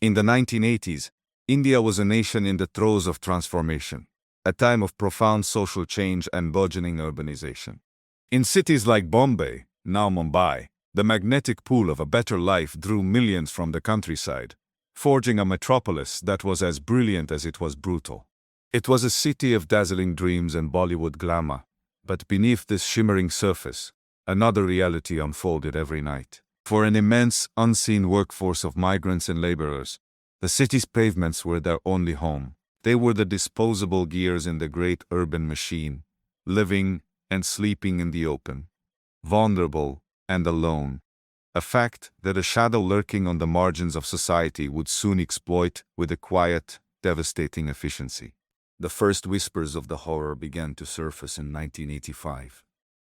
In the 1980s, India was a nation in the throes of transformation, a time of profound social change and burgeoning urbanization. In cities like Bombay, now Mumbai, the magnetic pull of a better life drew millions from the countryside, forging a metropolis that was as brilliant as it was brutal. It was a city of dazzling dreams and Bollywood glamour, but beneath this shimmering surface, another reality unfolded every night. For an immense, unseen workforce of migrants and laborers, the city's pavements were their only home. They were the disposable gears in the great urban machine, living and sleeping in the open, vulnerable and alone, a fact that a shadow lurking on the margins of society would soon exploit with a quiet, devastating efficiency. The first whispers of the horror began to surface in 1985,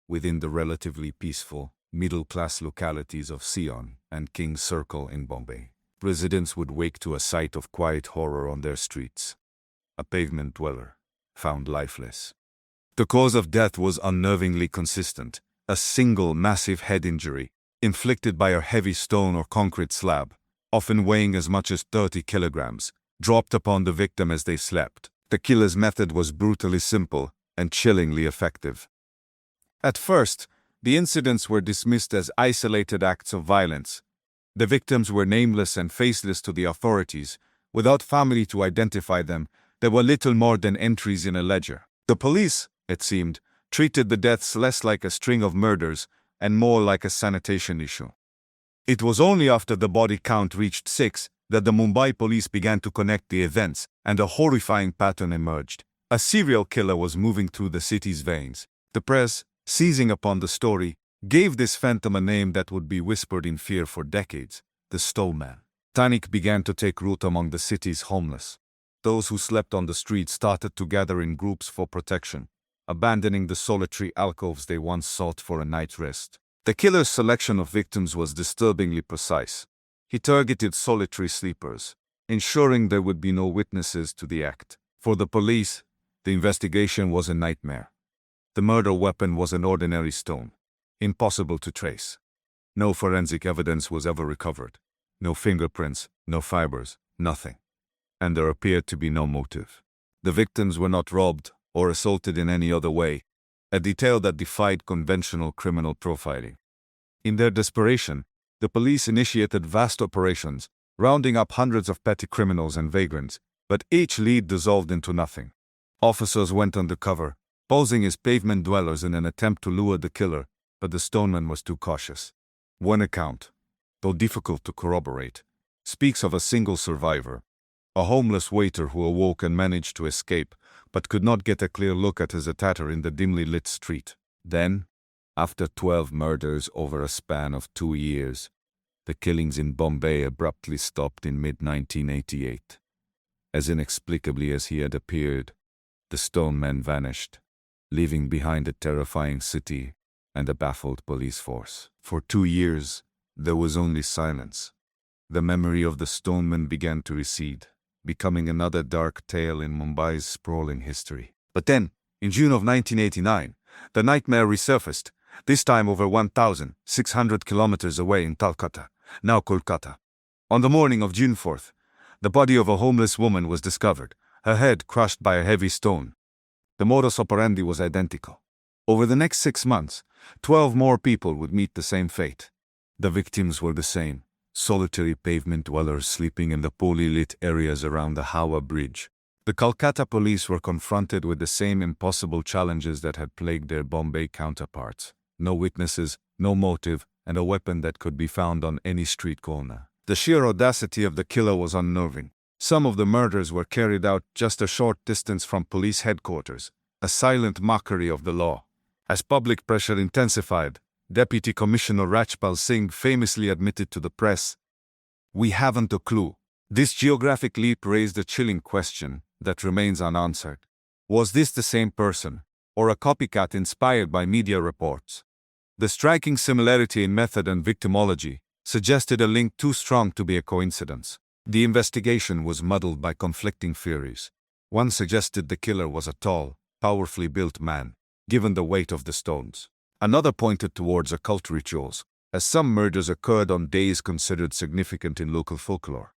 within the relatively peaceful, middle-class localities of Sion and King's Circle in Bombay. Residents would wake to a sight of quiet horror on their streets. A pavement dweller, found lifeless. The cause of death was unnervingly consistent, a single massive head injury, inflicted by a heavy stone or concrete slab, often weighing as much as 30 kilograms, dropped upon the victim as they slept. The killer's method was brutally simple and chillingly effective. At first, the incidents were dismissed as isolated acts of violence. The victims were nameless and faceless to the authorities. Without family to identify them, they were little more than entries in a ledger. The police, it seemed, treated the deaths less like a string of murders and more like a sanitation issue. It was only after the body count reached 6 that the Mumbai police began to connect the events, and a horrifying pattern emerged. A serial killer was moving through the city's veins. The press, seizing upon the story, gave this phantom a name that would be whispered in fear for decades: the Stoneman. Panic began to take root among the city's homeless. Those who slept on the streets started to gather in groups for protection, abandoning the solitary alcoves they once sought for a night's rest. The killer's selection of victims was disturbingly precise. He targeted solitary sleepers, ensuring there would be no witnesses to the act. For the police, the investigation was a nightmare. The murder weapon was an ordinary stone, impossible to trace. No forensic evidence was ever recovered. No fingerprints, no fibers, nothing. And there appeared to be no motive. The victims were not robbed or assaulted in any other way, a detail that defied conventional criminal profiling. In their desperation, the police initiated vast operations, rounding up hundreds of petty criminals and vagrants, but each lead dissolved into nothing. Officers went undercover, posing as pavement dwellers in an attempt to lure the killer, but the Stoneman was too cautious. One account, though difficult to corroborate, speaks of a single survivor, a homeless waiter who awoke and managed to escape, but could not get a clear look at his attacker in the dimly lit street. Then, after 12 murders over a span of 2 years, the killings in Bombay abruptly stopped in mid-1988. As inexplicably as he had appeared, the Stoneman vanished, leaving behind a terrifying city and a baffled police force. For 2 years, there was only silence. The memory of the Stoneman began to recede, becoming another dark tale in Mumbai's sprawling history. But then, in June of 1989, the nightmare resurfaced, this time over 1,600 kilometers away in Calcutta, now Kolkata. On the morning of June 4th, the body of a homeless woman was discovered, her head crushed by a heavy stone. The modus operandi was identical. Over the next 6 months, 12 more people would meet the same fate. The victims were the same: solitary pavement dwellers sleeping in the poorly lit areas around the Howrah Bridge. The Kolkata police were confronted with the same impossible challenges that had plagued their Bombay counterparts: no witnesses, no motive, and a weapon that could be found on any street corner. The sheer audacity of the killer was unnerving. Some of the murders were carried out just a short distance from police headquarters, a silent mockery of the law. As public pressure intensified, Deputy Commissioner Rajpal Singh famously admitted to the press, "We haven't a clue." This geographic leap raised a chilling question that remains unanswered. Was this the same person, or a copycat inspired by media reports? The striking similarity in method and victimology suggested a link too strong to be a coincidence. The investigation was muddled by conflicting theories. One suggested the killer was a tall, powerfully built man, given the weight of the stones. Another pointed towards occult rituals, as some murders occurred on days considered significant in local folklore.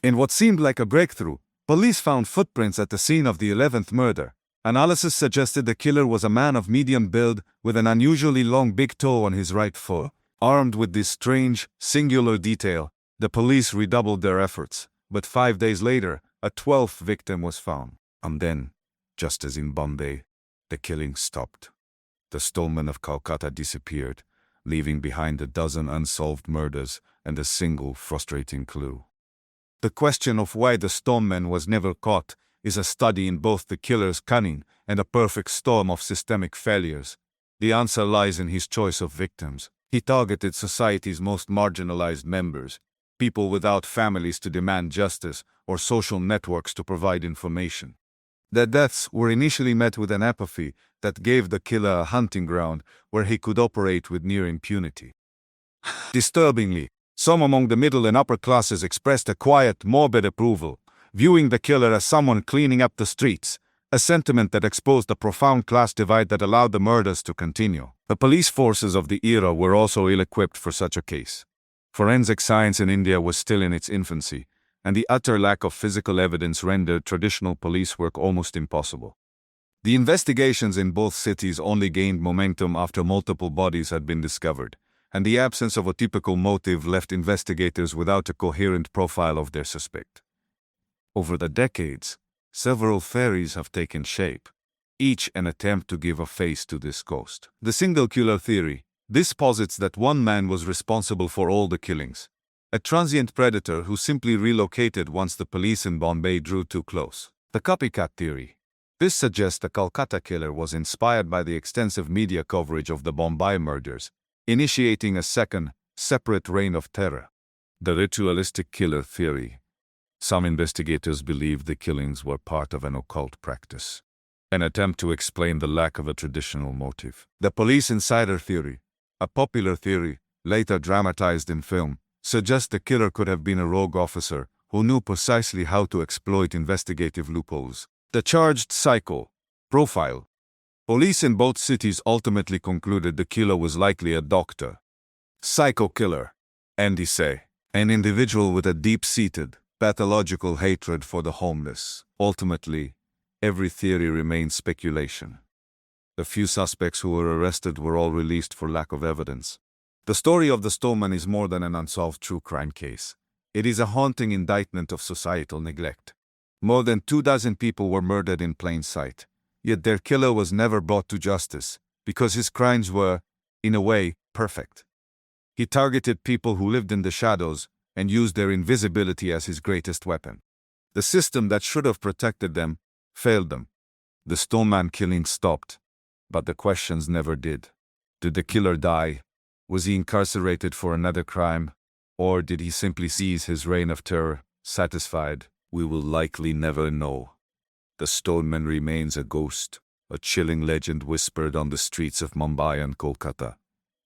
In what seemed like a breakthrough, police found footprints at the scene of the 11th murder. Analysis suggested the killer was a man of medium build with an unusually long big toe on his right foot. Armed with this strange, singular detail, the police redoubled their efforts, but 5 days later, a 12th victim was found. And then, just as in Bombay, the killing stopped. The Stoneman of Calcutta disappeared, leaving behind a dozen unsolved murders and a single frustrating clue. The question of why the Stoneman was never caught is a study in both the killer's cunning and a perfect storm of systemic failures. The answer lies in his choice of victims. He targeted society's most marginalized members, people without families to demand justice or social networks to provide information. Their deaths were initially met with an apathy that gave the killer a hunting ground where he could operate with near impunity. Disturbingly, some among the middle and upper classes expressed a quiet, morbid approval, viewing the killer as someone cleaning up the streets, a sentiment that exposed the profound class divide that allowed the murders to continue. The police forces of the era were also ill-equipped for such a case. Forensic science in India was still in its infancy, and the utter lack of physical evidence rendered traditional police work almost impossible. The investigations in both cities only gained momentum after multiple bodies had been discovered, and the absence of a typical motive left investigators without a coherent profile of their suspect. Over the decades, several theories have taken shape, each an attempt to give a face to this ghost. The single killer theory. This posits that one man was responsible for all the killings, a transient predator who simply relocated once the police in Bombay drew too close. The copycat theory. This suggests the Calcutta killer was inspired by the extensive media coverage of the Bombay murders, initiating a second, separate reign of terror. The ritualistic killer theory. Some investigators believe the killings were part of an occult practice, an attempt to explain the lack of a traditional motive. The police insider theory, a popular theory, later dramatized in film, suggests the killer could have been a rogue officer who knew precisely how to exploit investigative loopholes. The charged psycho profile. Police in both cities ultimately concluded the killer was likely a doctor. Psycho killer. Andy say, an individual with a deep-seated, pathological hatred for the homeless. Ultimately, every theory remains speculation. The few suspects who were arrested were all released for lack of evidence. The story of the Stoneman is more than an unsolved true crime case. It is a haunting indictment of societal neglect. More than 24 people were murdered in plain sight, yet their killer was never brought to justice because his crimes were, in a way, perfect. He targeted people who lived in the shadows and used their invisibility as his greatest weapon. The system that should have protected them failed them. The Stoneman killing stopped, but the questions never did. Did the killer die? Was he incarcerated for another crime? Or did he simply seize his reign of terror, satisfied? We will likely never know. The Stoneman remains a ghost, a chilling legend whispered on the streets of Mumbai and Kolkata,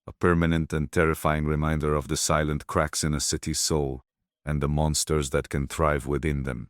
a permanent and terrifying reminder of the silent cracks in a city's soul and the monsters that can thrive within them.